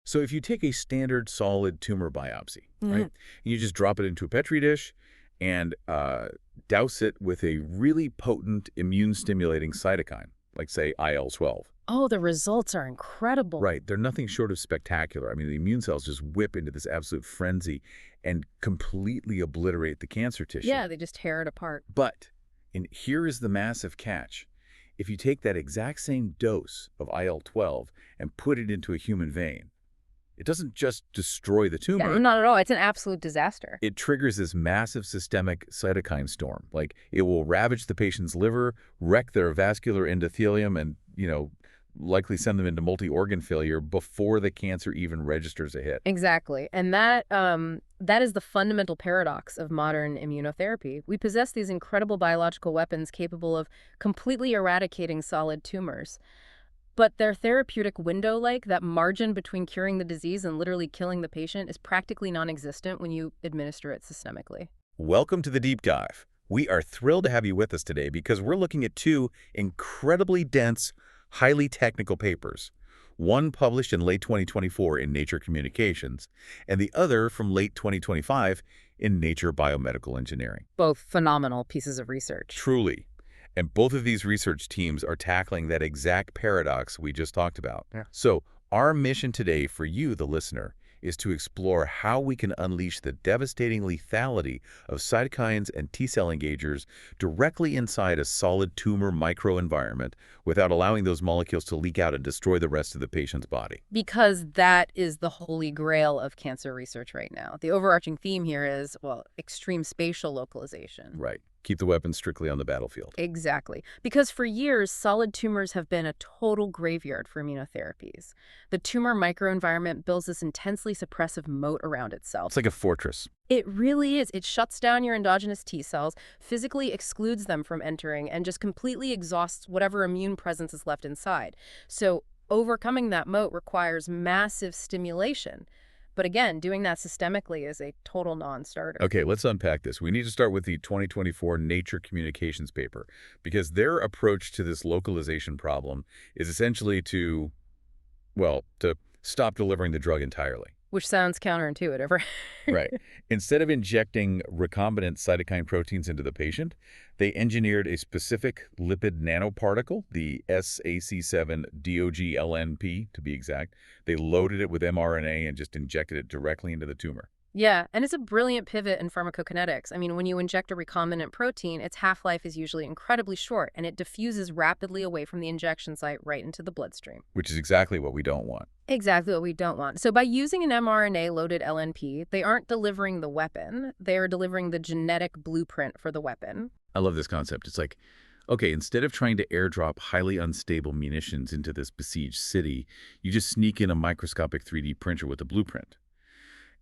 So if you take a standard solid tumor biopsy, right, Mhm. and you just drop it into a Petri dish and douse it with a really potent immune-stimulating cytokine, like, say, IL-12. Oh, the results are incredible. Right, they're nothing short of spectacular. I mean, the immune cells just whip into this absolute frenzy and completely obliterate the cancer tissue. Yeah, they just tear it apart. But, and here is the massive catch, if you take that exact same dose of IL-12 and put it into a human vein, it doesn't just destroy the Yeah, tumor, not at all. It's an absolute disaster. it triggers this massive systemic cytokine storm. Like, it will ravage the patient's liver, wreck their vascular endothelium, and, likely send them into multi-organ failure before the cancer even registers a hit. Exactly. And that is the fundamental paradox of modern immunotherapy. We possess these incredible biological weapons capable of completely eradicating solid tumors. But their therapeutic window, like that margin between curing the disease and literally killing the patient, is practically non-existent when you administer it systemically. Welcome to the Deep Dive. We are thrilled to have you with us today because we're looking at two incredibly dense, highly technical papers. One published in late 2024 in Nature Communications, and the other from late 2025 in Nature Biomedical Engineering. Both phenomenal pieces of research. Truly. And both of these research teams are tackling that exact paradox we just talked about. Yeah. So our mission today for you, the listener, is to explore how we can unleash the devastating lethality of cytokines and T-cell engagers directly inside a solid tumor microenvironment without allowing those molecules to leak out and destroy the rest of the patient's body. Because that is the holy grail of cancer research right now. The overarching theme here is, well, extreme spatial localization. Right. Keep the weapons strictly on the battlefield. Exactly. Because for years, solid tumors have been a total graveyard for immunotherapies. The tumor microenvironment builds this intensely suppressive moat around itself. It's like a fortress. It really is. It shuts down your endogenous T cells, physically excludes them from entering, and just completely exhausts whatever immune presence is left inside. So overcoming that moat requires massive stimulation. But again, doing that systemically is a total non-starter. Okay, let's unpack this. We need to start with the 2024 Nature Communications paper, because their approach to this localization problem is essentially to stop delivering the drug entirely. Which sounds counterintuitive, right? Right. Instead of injecting recombinant cytokine proteins into the patient, they engineered a specific lipid nanoparticle, the SAC7 LNP to be exact. They loaded it with mRNA and just injected it directly into the tumor. Yeah, and it's a brilliant pivot in pharmacokinetics. I mean, when you inject a recombinant protein, its half-life is usually incredibly short, and it diffuses rapidly away from the injection site right into the bloodstream. Which is exactly what we don't want. Exactly what we don't want. So by using an mRNA-loaded LNP, they aren't delivering the weapon. They are delivering the genetic blueprint for the weapon. I love this concept. It's like, okay, instead of trying to airdrop highly unstable munitions into this besieged city, you just sneak in a microscopic 3D printer with a blueprint.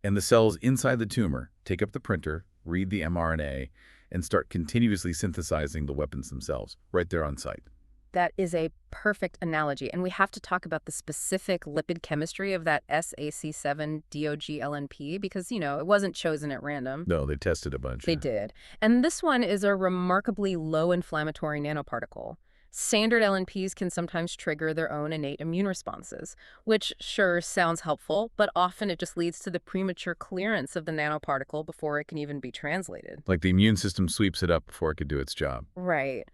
And the cells inside the tumor take up the printer, read the mRNA, and start continuously synthesizing the weapons themselves right there on site. That is a perfect analogy. And we have to talk about the specific lipid chemistry of that SAC7 LNP because, it wasn't chosen at random. No, they tested a bunch. They did. And this one is a remarkably low inflammatory nanoparticle. Standard LNPs can sometimes trigger their own innate immune responses, which sure sounds helpful, but often it just leads to the premature clearance of the nanoparticle before it can even be translated. Like the immune system sweeps it up before it could do its job. Right.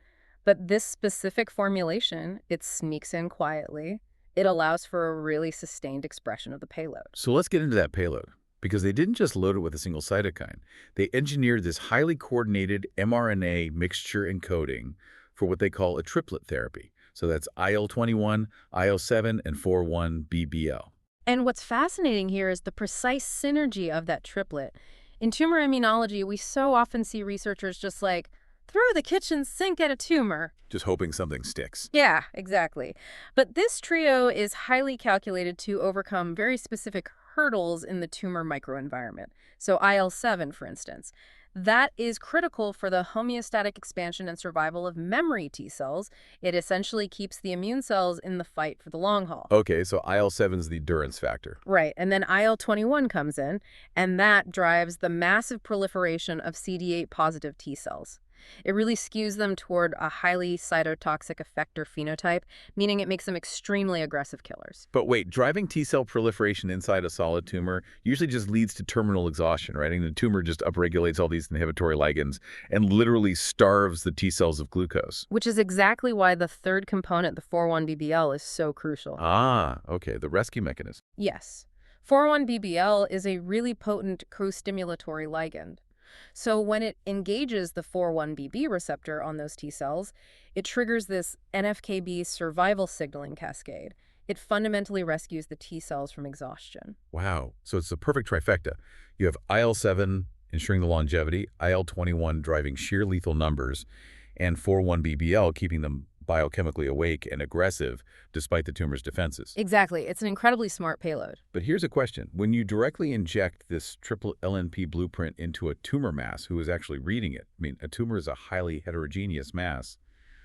But this specific formulation, it sneaks in quietly. It allows for a really sustained expression of the payload. So let's get into that payload, because they didn't just load it with a single cytokine. They engineered this highly coordinated mRNA mixture encoding for what they call a triplet therapy. So that's IL-21, IL-7, and 4-1-BBL. And what's fascinating here is the precise synergy of that triplet. In tumor immunology, we so often see researchers just throw the kitchen sink at a tumor. Just hoping something sticks. Yeah, exactly. But this trio is highly calculated to overcome very specific hurdles in the tumor microenvironment. So IL-7, for instance. That is critical for the homeostatic expansion and survival of memory T cells. It essentially keeps the immune cells in the fight for the long haul. Okay, so IL-7 is the durance factor. Right, and then IL-21 comes in, and that drives the massive proliferation of CD8 positive T cells. It really skews them toward a highly cytotoxic effector phenotype, meaning it makes them extremely aggressive killers. But wait, driving T-cell proliferation inside a solid tumor usually just leads to terminal exhaustion, right? And the tumor just upregulates all these inhibitory ligands and literally starves the T-cells of glucose. Which is exactly why the third component, the 4-1BBL, is so crucial. Ah, okay, the rescue mechanism. Yes, 4-1BBL is a really potent co-stimulatory ligand. So when it engages the 4-1BB receptor on those T cells, it triggers this NFKB survival signaling cascade. It fundamentally rescues the T cells from exhaustion. Wow, so it's the perfect trifecta. You have IL-7 ensuring the longevity, IL-21 driving sheer lethal numbers, and 4-1BBL keeping them biochemically awake and aggressive despite the tumor's defenses. Exactly. It's an incredibly smart payload. But here's a question. When you directly inject this Triplet LNP blueprint into a tumor mass who is actually reading it, I mean, a tumor is a highly heterogeneous mass,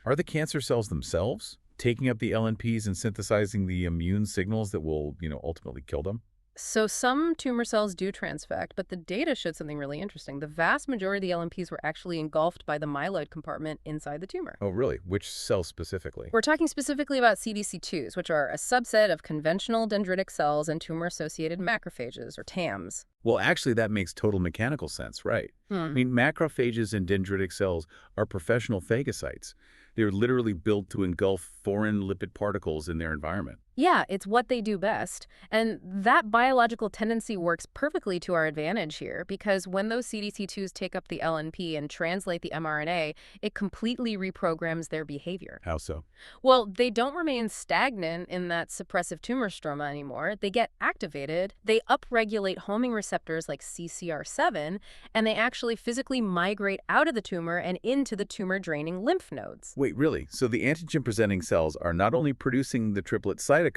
are the cancer cells themselves taking up the LNPs and synthesizing the immune signals that will, ultimately kill them? So some tumor cells do transfect, but the data showed something really interesting. The vast majority of the LMPs were actually engulfed by the myeloid compartment inside the tumor. Oh, really? Which cells specifically? We're talking specifically about CDC2s, which are a subset of conventional dendritic cells and tumor-associated macrophages, or TAMs. Well, actually, that makes total mechanical sense, right? I mean, macrophages and dendritic cells are professional phagocytes. They're literally built to engulf foreign lipid particles in their environment. Yeah, it's what they do best. And that biological tendency works perfectly to our advantage here, because when those CDC2s take up the LNP and translate the mRNA, it completely reprograms their behavior. How so? Well, they don't remain stagnant in that suppressive tumor stroma anymore. They get activated, they upregulate homing receptors like CCR7, and they actually physically migrate out of the tumor and into the tumor-draining lymph nodes. Wait, really? So the antigen-presenting cells are not only producing the triplet cytokines,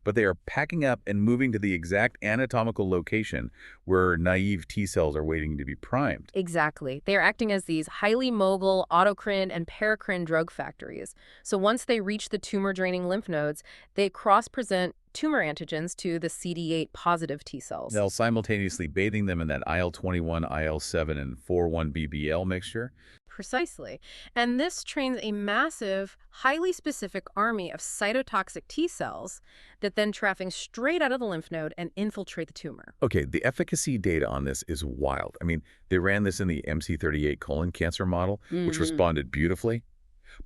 but they are packing up and moving to the exact anatomical location where naive T cells are waiting to be primed. Exactly. They are acting as these highly mobile autocrine and paracrine drug factories. So once they reach the tumor-draining lymph nodes, they cross-present tumor antigens to the CD8 positive T cells. They'll simultaneously bathing them in that IL-21, IL-7, and 4-1BBL mixture. Precisely. And this trains a massive, highly specific army of cytotoxic T cells that then traffic straight out of the lymph node and infiltrate the tumor. Okay, the efficacy data on this is wild. I mean, they ran this in the MC38 colon cancer model, which responded beautifully.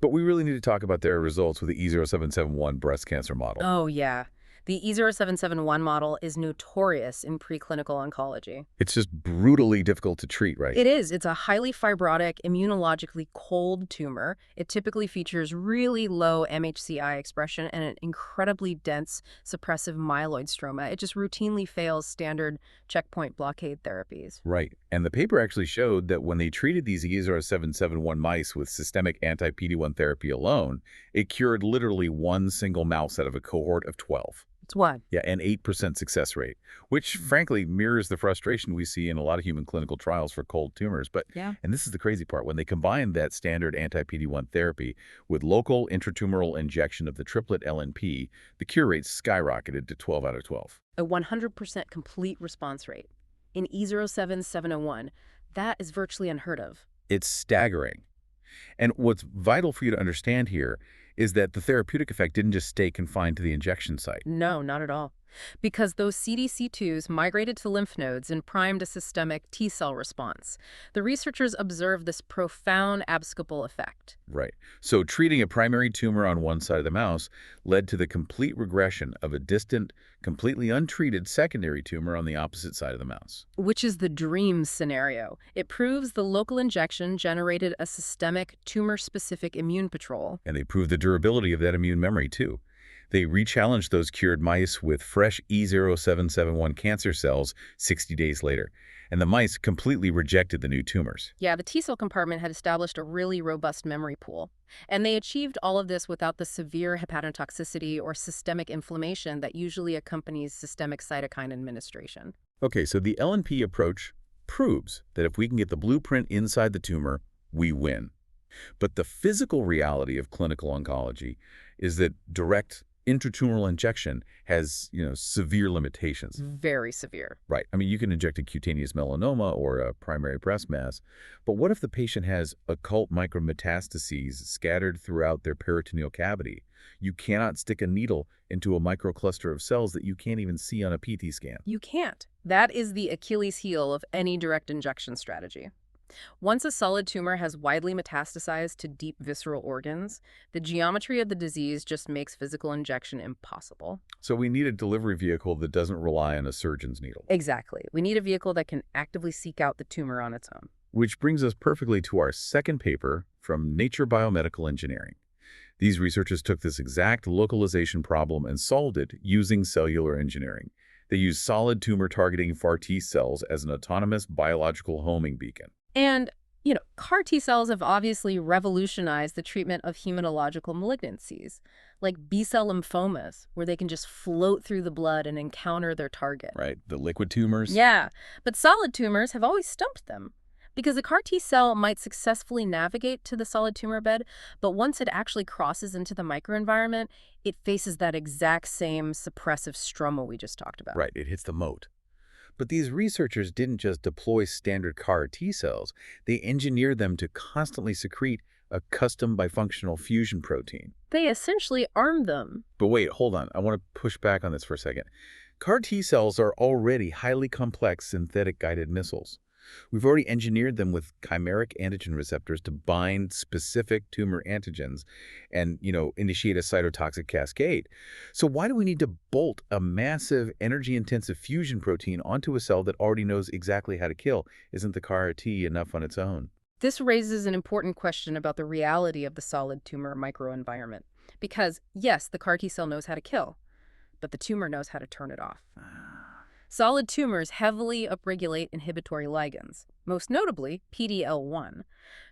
But we really need to talk about their results with the E0771 breast cancer model. Oh, yeah. The E0771 model is notorious in preclinical oncology. It's just brutally difficult to treat, right? It is. It's a highly fibrotic, immunologically cold tumor. It typically features really low MHC-I expression and an incredibly dense suppressive myeloid stroma. It just routinely fails standard checkpoint blockade therapies. Right. And the paper actually showed that when they treated these E0771 mice with systemic anti-PD-1 therapy alone, it cured literally one single mouse out of a cohort of 12. It's what? Yeah, an 8% success rate, which frankly mirrors the frustration we see in a lot of human clinical trials for cold tumors. But, Yeah. and this is the crazy part, when they combined that standard anti-PD-1 therapy with local intratumoral injection of the triplet LNP, the cure rate skyrocketed to 12 out of 12. A 100% complete response rate. In E07701, that is virtually unheard of. It's staggering. And what's vital for you to understand here is that the therapeutic effect didn't just stay confined to the injection site. No, not at all. Because those CDC2s migrated to lymph nodes and primed a systemic T cell response. The researchers observed this profound abscopal effect. Right. So treating a primary tumor on one side of the mouse led to the complete regression of a distant, completely untreated secondary tumor on the opposite side of the mouse. Which is the dream scenario. It proves the local injection generated a systemic tumor-specific immune patrol. And they proved the durability of that immune memory, too. They rechallenged those cured mice with fresh E0771 cancer cells 60 days later, and the mice completely rejected the new tumors. Yeah, the T cell compartment had established a really robust memory pool. And they achieved all of this without the severe hepatotoxicity or systemic inflammation that usually accompanies systemic cytokine administration. Okay, so the LNP approach proves that if we can get the blueprint inside the tumor, we win. But the physical reality of clinical oncology is that direct intratumoral injection has, severe limitations. Very severe. Right. I mean, you can inject a cutaneous melanoma or a primary breast mass, but what if the patient has occult micrometastases scattered throughout their peritoneal cavity? You cannot stick a needle into a microcluster of cells that you can't even see on a PT scan. You can't. That is the Achilles heel of any direct injection strategy. Once a solid tumor has widely metastasized to deep visceral organs, the geometry of the disease just makes physical injection impossible. So we need a delivery vehicle that doesn't rely on a surgeon's needle. Exactly. We need a vehicle that can actively seek out the tumor on its own. Which brings us perfectly to our second paper from Nature Biomedical Engineering. These researchers took this exact localization problem and solved it using cellular engineering. They used solid tumor targeting FAR T cells as an autonomous biological homing beacon. And, CAR T cells have obviously revolutionized the treatment of hematological malignancies, like B-cell lymphomas, where they can just float through the blood and encounter their target. Right, the liquid tumors? Yeah, but solid tumors have always stumped them, because the CAR T cell might successfully navigate to the solid tumor bed, but once it actually crosses into the microenvironment, it faces that exact same suppressive stroma we just talked about. Right, it hits the moat. But these researchers didn't just deploy standard CAR T cells. They engineered them to constantly secrete a custom bifunctional fusion protein. They essentially armed them. But wait, hold on. I want to push back on this for a second. CAR T cells are already highly complex synthetic guided missiles. We've already engineered them with chimeric antigen receptors to bind specific tumor antigens and, initiate a cytotoxic cascade. So why do we need to bolt a massive energy-intensive fusion protein onto a cell that already knows exactly how to kill? Isn't the CAR T enough on its own? This raises an important question about the reality of the solid tumor microenvironment. Because, yes, the CAR T cell knows how to kill, but the tumor knows how to turn it off. Solid tumors heavily upregulate inhibitory ligands, most notably PD-L1.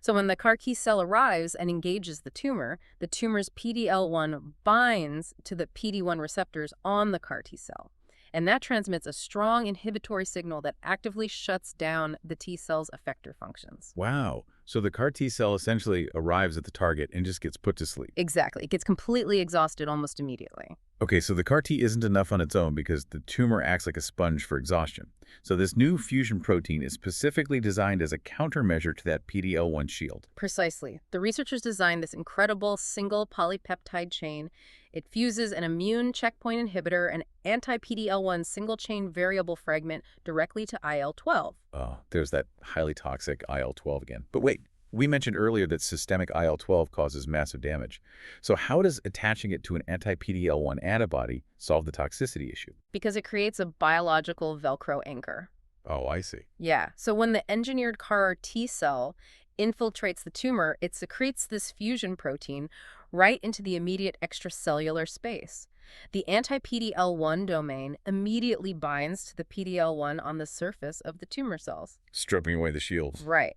So when the CAR T cell arrives and engages the tumor's PD-L1 binds to the PD-1 receptors on the CAR T cell. And that transmits a strong inhibitory signal that actively shuts down the T cell's effector functions. Wow. So the CAR T cell essentially arrives at the target and just gets put to sleep. Exactly. It gets completely exhausted almost immediately. Okay, so the CAR T isn't enough on its own because the tumor acts like a sponge for exhaustion. So this new fusion protein is specifically designed as a countermeasure to that PD-L1 shield. Precisely. The researchers designed this incredible single polypeptide chain. It fuses an immune checkpoint inhibitor and anti-PD-L1 single-chain variable fragment directly to IL-12. Oh, there's that highly toxic IL-12 again. But wait, we mentioned earlier that systemic IL-12 causes massive damage. So how does attaching it to an anti-PD-L1 antibody solve the toxicity issue? Because it creates a biological Velcro anchor. Oh, I see. Yeah. So when the engineered CAR T cell infiltrates the tumor, it secretes this fusion protein right into the immediate extracellular space. The anti-PD-L1 domain immediately binds to the PD-L1 on the surface of the tumor cells. Stripping away the shields. Right.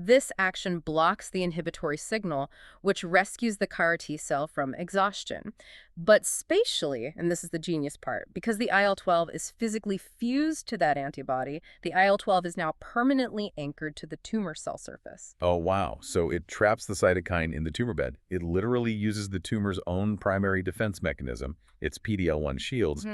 This action blocks the inhibitory signal, which rescues the CAR T cell from exhaustion. But spatially, and this is the genius part, because the IL-12 is physically fused to that antibody, the IL-12 is now permanently anchored to the tumor cell surface. Oh, wow. So it traps the cytokine in the tumor bed. It literally uses the tumor's own primary defense mechanism, its PD-L1 shields,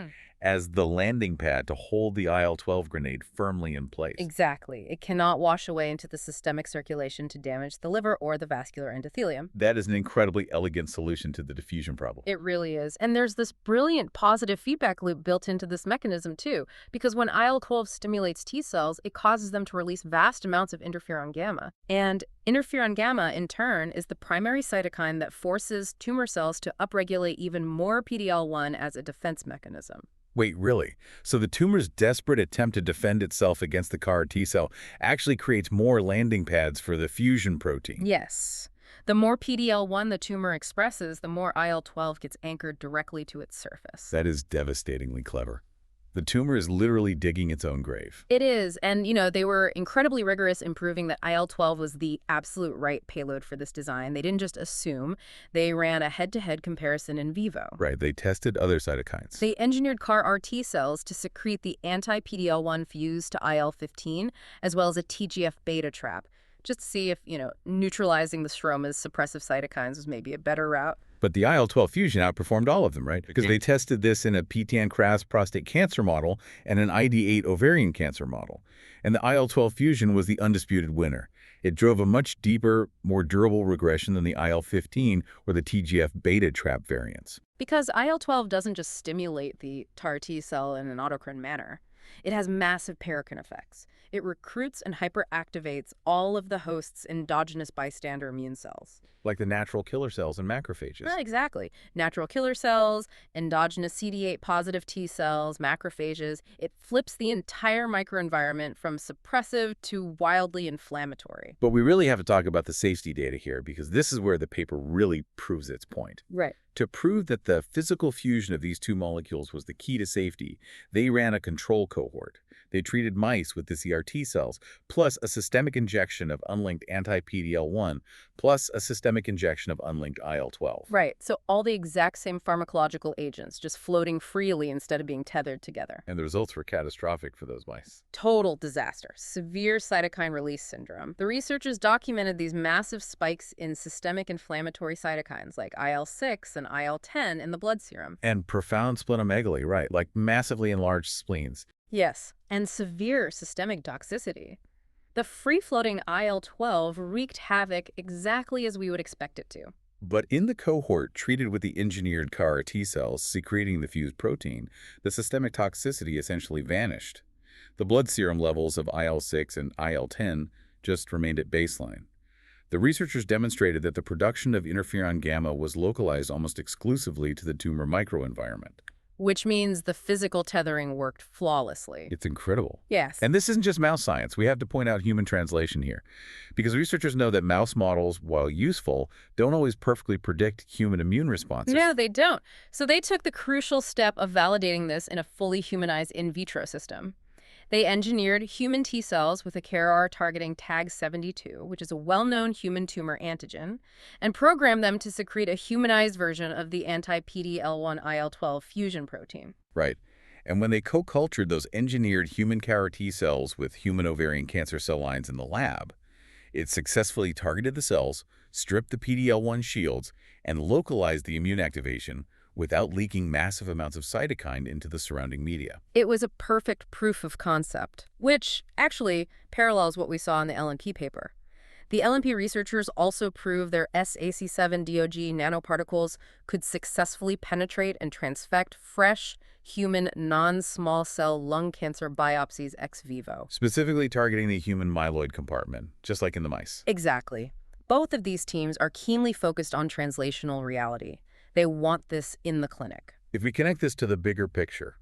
as the landing pad to hold the IL-12 grenade firmly in place. Exactly. It cannot wash away into the systemic circulation to damage the liver or the vascular endothelium. That is an incredibly elegant solution to the diffusion problem. It really is. And there's this brilliant positive feedback loop built into this mechanism, too, because when IL-12 stimulates T cells, it causes them to release vast amounts of interferon gamma. And interferon gamma, in turn, is the primary cytokine that forces tumor cells to upregulate even more PD-L1 as a defense mechanism. Wait, really? So the tumor's desperate attempt to defend itself against the CAR T cell actually creates more landing pads for the fusion protein? Yes. The more PD-L1 the tumor expresses, the more IL-12 gets anchored directly to its surface. That is devastatingly clever. The tumor is literally digging its own grave. It is. And, they were incredibly rigorous in proving that IL-12 was the absolute right payload for this design. They didn't just assume. They ran a head-to-head comparison in vivo. Right. They tested other cytokines. They engineered CAR RT cells to secrete the anti-PD-L1 fused to IL-15, as well as a TGF-beta trap, just to see if, neutralizing the stroma's suppressive cytokines was maybe a better route. But the IL-12 fusion outperformed all of them, right? Because they tested this in a PTAN-KRAS prostate cancer model and an ID8 ovarian cancer model. And the IL-12 fusion was the undisputed winner. It drove a much deeper, more durable regression than the IL-15 or the TGF-beta trap variants. Because IL-12 doesn't just stimulate the TAR T cell in an autocrine manner. It has massive paracrine effects. It recruits and hyperactivates all of the host's endogenous bystander immune cells. Like the natural killer cells and macrophages. Exactly. Natural killer cells, endogenous CD8 positive T cells, macrophages. It flips the entire microenvironment from suppressive to wildly inflammatory. But we really have to talk about the safety data here, because this is where the paper really proves its point. Right. To prove that the physical fusion of these two molecules was the key to safety, they ran a control cohort. They treated mice with the CRT cells, plus a systemic injection of unlinked anti-PD-L1, plus a systemic injection of unlinked IL-12. Right. So all the exact same pharmacological agents, just floating freely instead of being tethered together. And the results were catastrophic for those mice. Total disaster. Severe cytokine release syndrome. The researchers documented these massive spikes in systemic inflammatory cytokines like IL-6 and IL-10 in the blood serum. And profound splenomegaly, right, like massively enlarged spleens. Yes, and severe systemic toxicity. The free-floating IL-12 wreaked havoc exactly as we would expect it to. But in the cohort treated with the engineered CAR T cells secreting the fused protein, the systemic toxicity essentially vanished. The blood serum levels of IL-6 and IL-10 just remained at baseline. The researchers demonstrated that the production of interferon gamma was localized almost exclusively to the tumor microenvironment. Which means the physical tethering worked flawlessly. It's incredible. Yes. And this isn't just mouse science. We have to point out human translation here. Because researchers know that mouse models, while useful, don't always perfectly predict human immune responses. No, they don't. So they took the crucial step of validating this in a fully humanized in vitro system. They engineered human T cells with a CAR targeting TAG72, which is a well-known human tumor antigen, and programmed them to secrete a humanized version of the anti-PD-L1 IL-12 fusion protein. Right. And when they co-cultured those engineered human CAR T cells with human ovarian cancer cell lines in the lab, it successfully targeted the cells, stripped the PD-L1 shields, and localized the immune activation without leaking massive amounts of cytokine into the surrounding media. It was a perfect proof of concept, which actually parallels what we saw in the LNP paper. The LNP researchers also proved their SAC7-DOG nanoparticles could successfully penetrate and transfect fresh, human non-small cell lung cancer biopsies ex vivo. Specifically targeting the human myeloid compartment, just like in the mice. Exactly. Both of these teams are keenly focused on translational reality. They want this in the clinic. If we connect this to the bigger picture,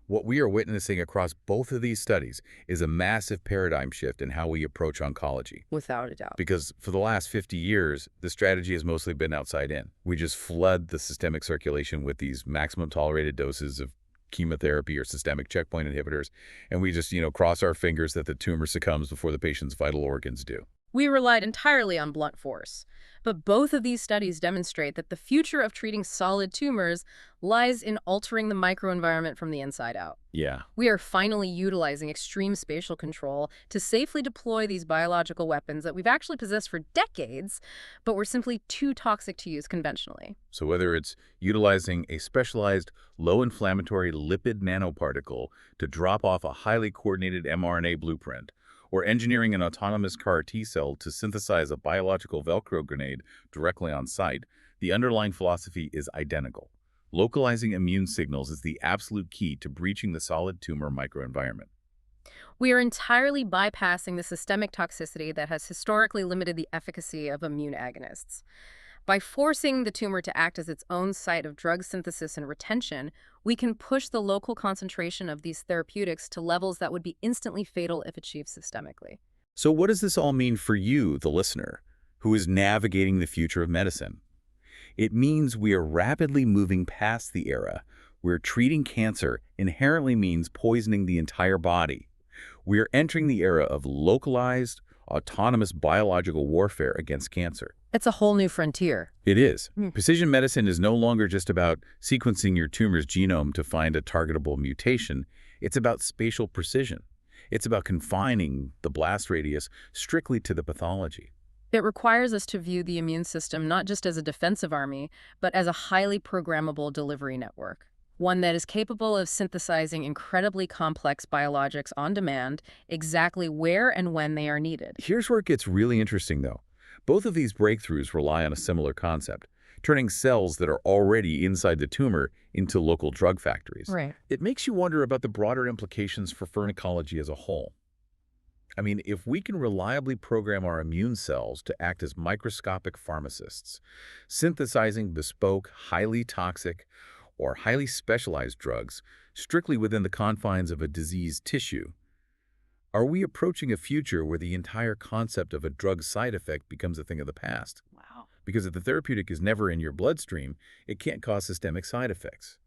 what we are witnessing across both of these studies is a massive paradigm shift in how we approach oncology. Without a doubt. Because for the last 50 years, the strategy has mostly been outside in. We just flood the systemic circulation with these maximum tolerated doses of chemotherapy or systemic checkpoint inhibitors, and we just, cross our fingers that the tumor succumbs before the patient's vital organs do. We relied entirely on blunt force. But both of these studies demonstrate that the future of treating solid tumors lies in altering the microenvironment from the inside out. Yeah. We are finally utilizing extreme spatial control to safely deploy these biological weapons that we've actually possessed for decades, but were simply too toxic to use conventionally. So whether it's utilizing a specialized low-inflammatory lipid nanoparticle to drop off a highly coordinated mRNA blueprint, or engineering an autonomous CAR T cell to synthesize a biological Velcro grenade directly on site, the underlying philosophy is identical. Localizing immune signals is the absolute key to breaching the solid tumor microenvironment. We are entirely bypassing the systemic toxicity that has historically limited the efficacy of immune agonists. By forcing the tumor to act as its own site of drug synthesis and retention, we can push the local concentration of these therapeutics to levels that would be instantly fatal if achieved systemically. So what does this all mean for you, the listener, who is navigating the future of medicine? It means we are rapidly moving past the era where treating cancer inherently means poisoning the entire body. We are entering the era of localized, autonomous biological warfare against cancer. It's a whole new frontier. It is. Precision medicine is no longer just about sequencing your tumor's genome to find a targetable mutation. It's about spatial precision. It's about confining the blast radius strictly to the pathology. It requires us to view the immune system not just as a defensive army, but as a highly programmable delivery network, one that is capable of synthesizing incredibly complex biologics on demand, exactly where and when they are needed. Here's where it gets really interesting, though. Both of these breakthroughs rely on a similar concept, turning cells that are already inside the tumor into local drug factories. Right. It makes you wonder about the broader implications for pharmacology as a whole. I mean, if we can reliably program our immune cells to act as microscopic pharmacists, synthesizing bespoke, highly toxic, or highly specialized drugs strictly within the confines of a diseased tissue, are we approaching a future where the entire concept of a drug side effect becomes a thing of the past? Wow. Because if the therapeutic is never in your bloodstream, it can't cause systemic side effects.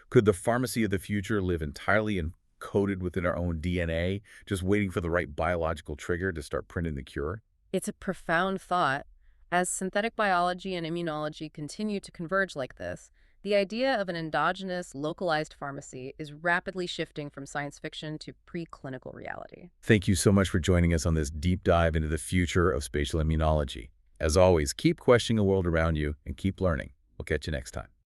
Could the pharmacy of the future live entirely encoded within our own DNA, just waiting for the right biological trigger to start printing the cure? It's a profound thought. As synthetic biology and immunology continue to converge like this, the idea of an endogenous, localized pharmacy is rapidly shifting from science fiction to preclinical reality. Thank you so much for joining us on this deep dive into the future of spatial immunology. As always, keep questioning the world around you and keep learning. We'll catch you next time.